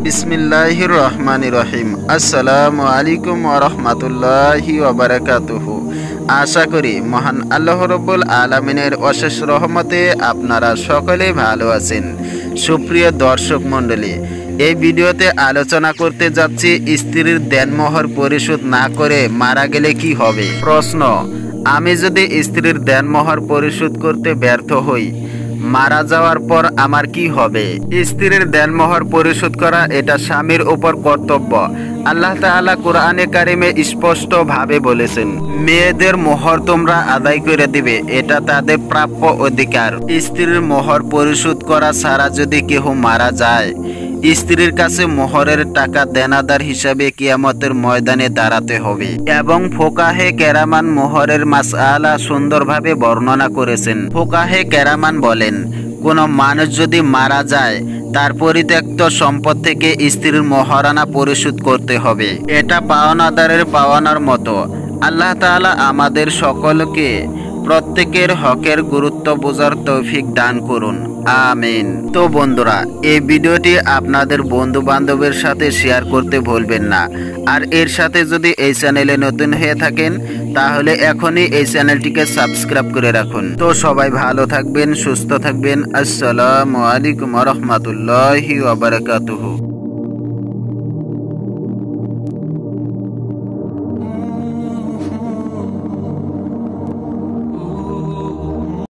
বিসমিল্লাহির রহমানির রহিম। আসসালামু আলাইকুম ওয়া রাহমাতুল্লাহি ওয়া বারাকাতুহু। আশা করি মহান আল্লাহ রাব্বুল আলামিনের অশেষ রহমতে আপনারা সকলে ভালো আছেন। সুপ্রিয় দর্শক মণ্ডলী, এই ভিডিওতে আলোচনা করতে যাচ্ছি স্ত্রীর দেনমোহর পরিশোধ না করে মারা গেলে কি হবে। প্রশ্ন: আমি যদি স্ত্রীর দেনমোহর পরিশোধ করতে ব্যর্থ হই, মারা যাওয়ার পর আমার কি হবে? স্ত্রীর দেনমোহর পরিশোধ করা এটা স্বামীর উপর কর্তব্য। আল্লাহ তাআলা কোরআনে কারিমে স্পষ্ট ভাবে বলেছেন, মেয়েদের মোহর তোমরা আদায় করে দিবে, এটা তাদের প্রাপ্য অধিকার। স্ত্রীর মোহর পরিশোধ করা ছাড়া যদি কেহ মারা যায়, স্ত্রীর কাছে মোহরের টাকা দেনাদার হিসাবে কিয়ামতের ময়দানে দাঁড়াতে হবে। এবং ফোকাহে কেরামান মোহরের মাসআলা সুন্দরভাবে বর্ণনা করেছেন। ফোকাহে কেরামান বলেন, কোনো মানুষ যদি মারা যায়, তার পরিত্যক্ত সম্পদ থেকে স্ত্রীর মোহরানা পরিশোধ করতে হবে। এটা পাওনাদারের পাওনার মতো। আল্লাহ তাআলা আমাদের সকলকে প্রত্যেকের হকের গুরুত্ব বোঝার তৌফিক দান করুন, আমিন। তো বন্ধুরা, এই ভিডিওটি আপনাদের বন্ধু বান্ধবের সাথে শেয়ার করতে ভুলবেন না। আর এর সাথে যদি এই চ্যানেলে নতুন হয়ে থাকেন, তাহলে এখনই এই চ্যানেলটিকে সাবস্ক্রাইব করে রাখুন। তো সবাই ভালো থাকবেন, সুস্থ থাকবেন। আসসালামু আলাইকুম ওয়া রাহমাতুল্লাহি ওয়া বারাকাতুহু।